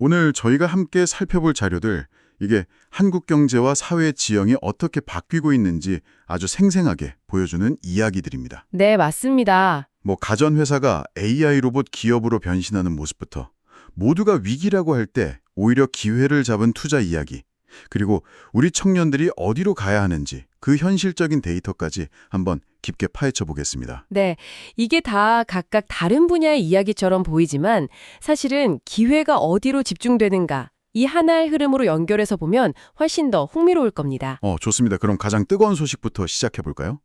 오늘 저희가 함께 살펴볼 자료들, 이게 한국 경제와 사회의 지형이 어떻게 바뀌고 있는지 아주 생생하게 보여주는 이야기들입니다. 네, 맞습니다. 가전회사가 AI 로봇 기업으로 변신하는 모습부터 모두가 위기라고 할 때 오히려 기회를 잡은 투자 이야기, 그리고 우리 청년들이 어디로 가야 하는지 그 현실적인 데이터까지 한번 깊게 파헤쳐 보겠습니다. 네, 이게 다 각각 다른 분야의 이야기처럼 보이지만 사실은 기회가 어디로 집중되는가, 이 하나의 흐름으로 연결해서 보면 훨씬 더 흥미로울 겁니다. 좋습니다. 그럼 가장 뜨거운 소식부터 시작해 볼까요?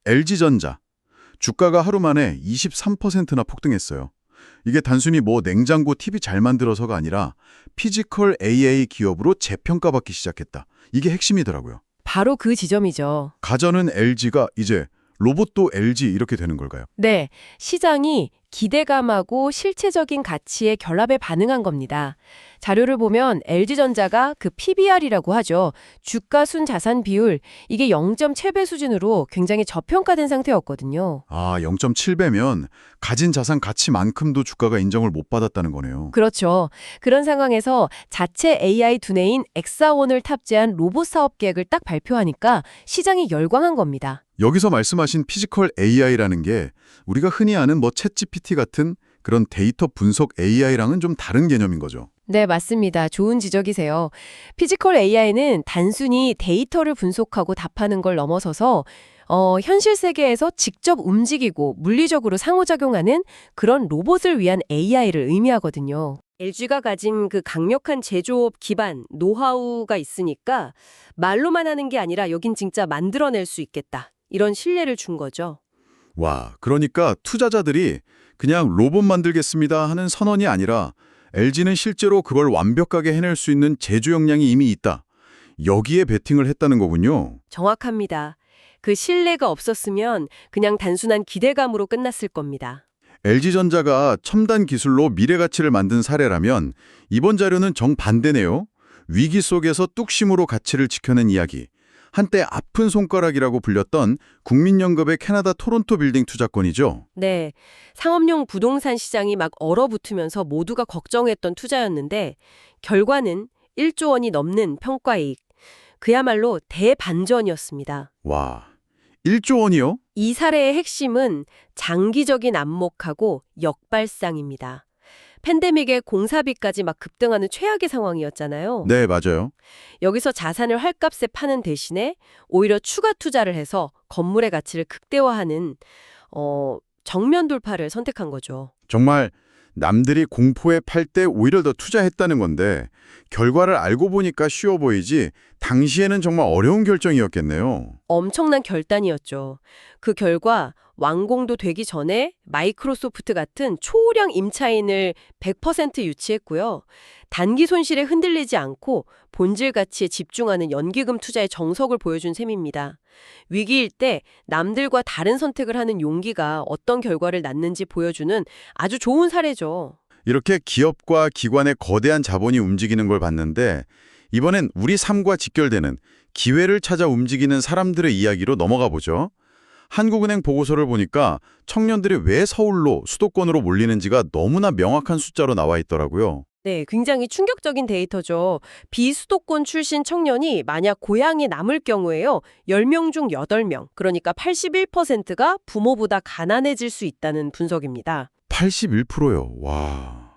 LG전자. 주가가 하루 만에 23%나 폭등했어요. 이게 단순히 냉장고 TV 잘 만들어서가 아니라 피지컬 AI 기업으로 재평가받기 시작했다. 이게 핵심이더라고요. 바로 그 지점이죠. 가전은 LG가 이제 로봇도 LG 이렇게 되는 걸까요? 네, 시장이 기대감하고 실체적인 가치의 결합에 반응한 겁니다. 자료를 보면 LG전자가 그 PBR이라고 하죠. 주가 순 자산 비율, 이게 0.7배 수준으로 굉장히 저평가된 상태였거든요. 0.7배면 가진 자산 가치만큼도 주가가 인정을 못 받았다는 거네요. 그렇죠. 그런 상황에서 자체 AI 두뇌인 엑사원을 탑재한 로봇 사업 계획을 딱 발표하니까 시장이 열광한 겁니다. 여기서 말씀하신 피지컬 AI라는 게 우리가 흔히 아는 챗GPT 같은 그런 데이터 분석 AI랑은 좀 다른 개념인 거죠. 네, 맞습니다. 좋은 지적이세요. 피지컬 AI는 단순히 데이터를 분석하고 답하는 걸 넘어서서 현실 세계에서 직접 움직이고 물리적으로 상호작용하는 그런 로봇을 위한 AI를 의미하거든요. LG가 가진 그 강력한 제조업 기반, 노하우가 있으니까 말로만 하는 게 아니라 여긴 진짜 만들어낼 수 있겠다. 이런 신뢰를 준 거죠. 와, 그러니까 투자자들이 그냥 로봇 만들겠습니다 하는 선언이 아니라 LG는 실제로 그걸 완벽하게 해낼 수 있는 제조 역량이 이미 있다. 여기에 베팅을 했다는 거군요. 정확합니다. 그 신뢰가 없었으면 그냥 단순한 기대감으로 끝났을 겁니다. LG전자가 첨단 기술로 미래 가치를 만든 사례라면 이번 자료는 정반대네요. 위기 속에서 뚝심으로 가치를 지켜낸 이야기. 한때 아픈 손가락이라고 불렸던 국민연금의 캐나다 토론토 빌딩 투자권이죠. 네, 상업용 부동산 시장이 막 얼어붙으면서 모두가 걱정했던 투자였는데 결과는 1조 원이 넘는 평가이익. 그야말로 대반전이었습니다. 와, 1조 원이요? 이 사례의 핵심은 장기적인 안목하고 역발상입니다. 팬데믹에 공사비까지 막 급등하는 최악의 상황이었잖아요. 네, 맞아요. 여기서 자산을 헐값에 파는 대신에 오히려 추가 투자를 해서 건물의 가치를 극대화하는 정면 돌파를 선택한 거죠. 정말 남들이 공포에 팔 때 오히려 더 투자했다는 건데 결과를 알고 보니까 쉬워 보이지 당시에는 정말 어려운 결정이었겠네요. 엄청난 결단이었죠. 그 결과 완공도 되기 전에 마이크로소프트 같은 초우량 임차인을 100% 유치했고요. 단기 손실에 흔들리지 않고 본질 가치에 집중하는 연기금 투자의 정석을 보여준 셈입니다. 위기일 때 남들과 다른 선택을 하는 용기가 어떤 결과를 낳는지 보여주는 아주 좋은 사례죠. 이렇게 기업과 기관의 거대한 자본이 움직이는 걸 봤는데 이번엔 우리 삶과 직결되는 기회를 찾아 움직이는 사람들의 이야기로 넘어가 보죠. 한국은행 보고서를 보니까 청년들이 왜 서울로 수도권으로 몰리는지가 너무나 명확한 숫자로 나와 있더라고요. 네, 굉장히 충격적인 데이터죠. 비수도권 출신 청년이 만약 고향에 남을 경우에요. 10명 중 8명, 그러니까 81%가 부모보다 가난해질 수 있다는 분석입니다. 81%요. 와.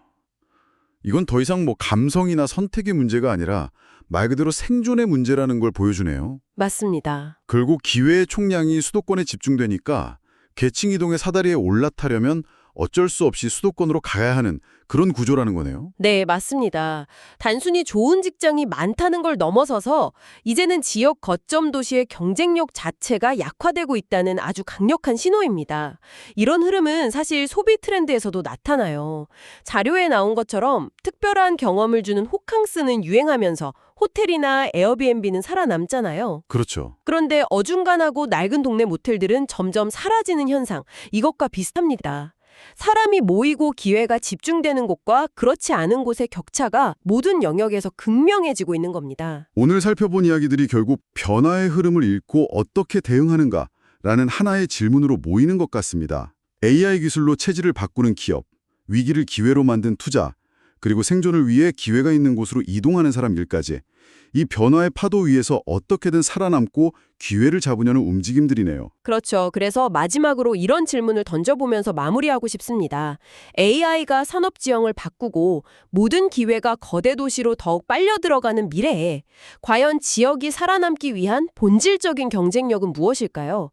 이건 더 이상 감성이나 선택의 문제가 아니라 말 그대로 생존의 문제라는 걸 보여주네요. 맞습니다. 결국 기회의 총량이 수도권에 집중되니까 계층 이동의 사다리에 올라타려면 어쩔 수 없이 수도권으로 가야 하는 그런 구조라는 거네요. 네, 맞습니다. 단순히 좋은 직장이 많다는 걸 넘어서서 이제는 지역 거점 도시의 경쟁력 자체가 약화되고 있다는 아주 강력한 신호입니다. 이런 흐름은 사실 소비 트렌드에서도 나타나요. 자료에 나온 것처럼 특별한 경험을 주는 호캉스는 유행하면서 호텔이나 에어비앤비는 살아남잖아요. 그렇죠. 그런데 어중간하고 낡은 동네 모텔들은 점점 사라지는 현상, 이것과 비슷합니다. 사람이 모이고 기회가 집중되는 곳과 그렇지 않은 곳의 격차가 모든 영역에서 극명해지고 있는 겁니다. 오늘 살펴본 이야기들이 결국 변화의 흐름을 읽고 어떻게 대응하는가라는 하나의 질문으로 모이는 것 같습니다. AI 기술로 체질을 바꾸는 기업, 위기를 기회로 만든 투자, 그리고 생존을 위해 기회가 있는 곳으로 이동하는 사람 일까지. 이 변화의 파도 위에서 어떻게든 살아남고 기회를 잡으려는 움직임들이네요. 그렇죠. 그래서 마지막으로 이런 질문을 던져보면서 마무리하고 싶습니다. AI가 산업 지형을 바꾸고 모든 기회가 거대 도시로 더욱 빨려 들어가는 미래에 과연 지역이 살아남기 위한 본질적인 경쟁력은 무엇일까요?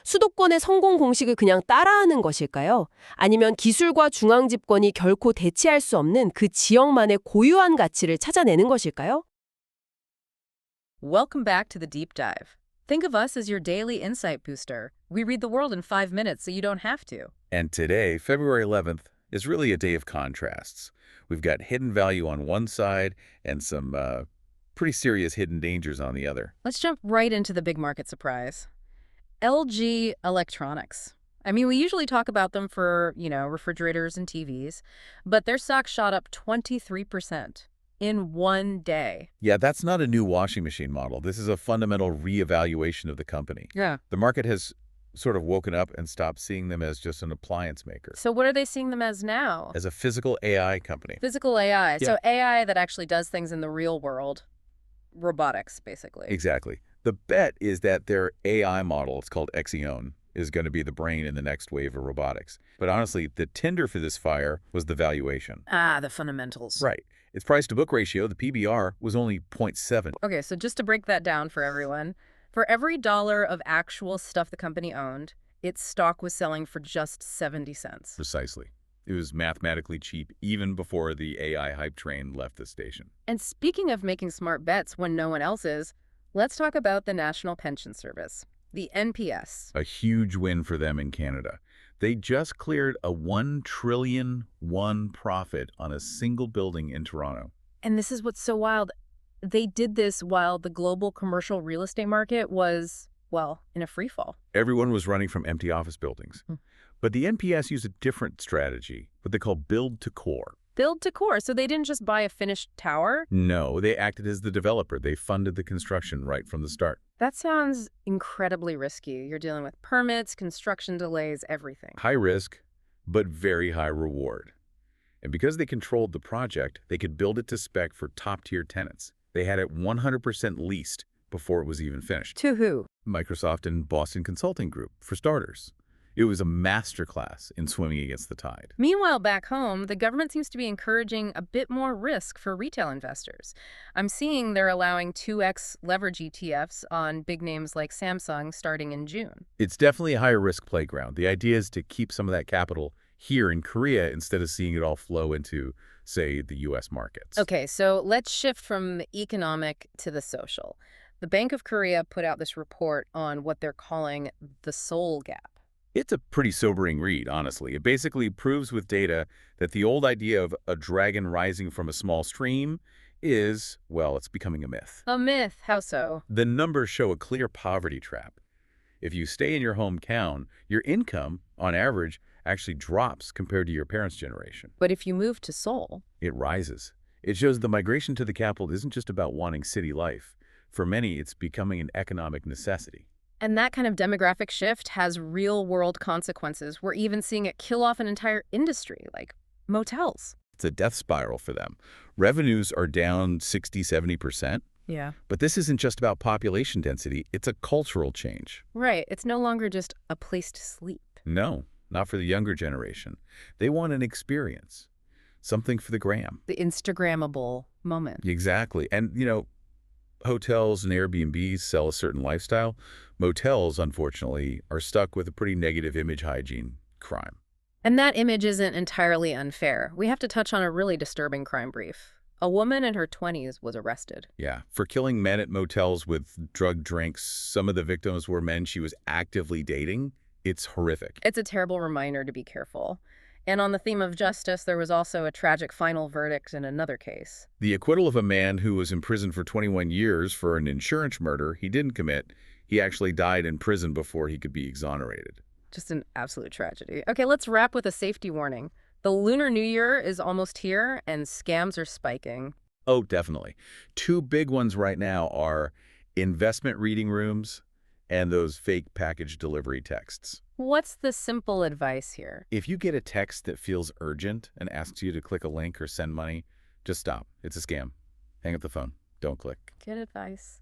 수도권의 성공 공식을 그냥 따라하는 것일까요? 아니면 기술과 중앙 집권이 결코 대체할 수 없는 그 지역만의 고유한 가치를 찾아내는 것일까요? Welcome back to the deep dive. Think of us as your daily insight booster. We read the world in 5 minutes so you don't have to. And today, February 11th, is really a day of contrasts. We've got hidden value on one side and some pretty serious hidden dangers on the other. Let's jump right into the big market surprise. LG Electronics. I mean, we usually talk about them for, refrigerators and TVs, but their stock shot up 23% in one day. Yeah, that's not a new washing machine model. This is a fundamental reevaluation of the company. Yeah. The market has sort of woken up and stopped seeing them as just an appliance maker, So what are they seeing them as now? as a physical AI company. Physical AI. Yeah. So AI that actually does things in the real world. Robotics, basically. Exactly. The bet is that their AI model, it's called Exion, is going to be the brain in the next wave of robotics. But honestly, the tinder for this fire was the valuation. Ah, the fundamentals. Right. Its price-to-book ratio, the PBR, was only 0.7. Okay, so just to break that down for everyone, for every dollar of actual stuff the company owned, its stock was selling for just 70 cents. Precisely. It was mathematically cheap even before the AI hype train left the station. And speaking of making smart bets when no one else is, let's talk about the National Pension Service, the NPS. A huge win for them in Canada. They just cleared a $1 trillion profit on a single building in Toronto. And this is what's so wild. They did this while the global commercial real estate market was, well, in a free fall. Everyone was running from empty office buildings. But the NPS used a different strategy, what they call build to core. Build to core, so they didn't just buy a finished tower? No, they acted as the developer. They funded the construction right from the start. That sounds incredibly risky. You're dealing with permits, construction delays, everything. High risk, but very high reward. And because they controlled the project, they could build it to spec for top-tier tenants. They had it 100% leased before it was even finished. To who? Microsoft and Boston Consulting Group, for starters. It was a masterclass in swimming against the tide. Meanwhile, back home, the government seems to be encouraging a bit more risk for retail investors. I'm seeing they're allowing 2x leverage ETFs on big names like Samsung starting in June. It's definitely a higher risk playground. The idea is to keep some of that capital here in Korea instead of seeing it all flow into, say, the U.S. markets. Okay, so let's shift from the economic to the social. The Bank of Korea put out this report on what they're calling the Seoul Gap. It's a pretty sobering read, honestly. It basically proves with data that the old idea of a dragon rising from a small stream is, well, it's becoming a myth. A myth. How so? The numbers show a clear poverty trap. If you stay in your hometown, your income, on average, actually drops compared to your parents' generation. But if you move to Seoul, It rises. It shows the migration to the capital isn't just about wanting city life. For many, it's becoming an economic necessity. and that kind of demographic shift has real-world consequences. We're even seeing it kill off an entire industry, like motels. It's a death spiral for them. Revenues are down 60–70%. Yeah. But this isn't just about population density, it's a cultural change. Right. It's no longer just a place to sleep. No, not for the younger generation. They want an experience, something for the gram. The Instagrammable moment. Exactly. And, hotels and Airbnbs sell a certain lifestyle. Motels, unfortunately, are stuck with a pretty negative image hygiene crime. And that image isn't entirely unfair. We have to touch on a really disturbing crime brief. A woman in her 20s was arrested. Yeah, for killing men at motels with drug drinks. Some of the victims were men she was actively dating. It's horrific. It's a terrible reminder to be careful. And on the theme of justice, there was also a tragic final verdict in another case. The acquittal of a man who was imprisoned for 21 years for an insurance murder he didn't commit. He actually died in prison before he could be exonerated. Just an absolute tragedy. Okay, let's wrap with a safety warning. The Lunar New Year is almost here, and scams are spiking. Oh, definitely. Two big ones right now are investment reading rooms and those fake package delivery texts. What's the simple advice here? If you get a text that feels urgent and asks you to click a link or send money, Just stop. It's a scam. Hang up the phone. Don't click. Good advice.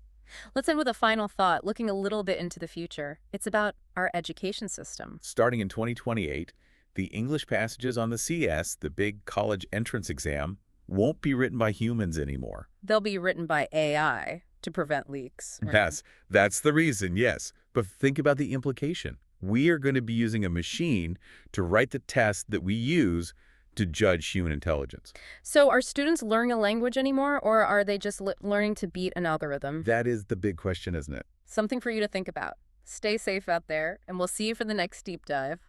Let's end with a final thought, looking a little bit into the future. It's about our education system. Starting in 2028, the English passages on the CS, the big college entrance exam, won't be written by humans anymore. They'll be written by AI to prevent leaks. right? Yes, that's the reason, yes. But think about the implication. We are going to be using a machine to write the test that we use to judge human intelligence. So are students learning a language anymore, or are they just learning to beat an algorithm? That is the big question, isn't it? Something for you to think about. Stay safe out there, and we'll see you for the next deep dive.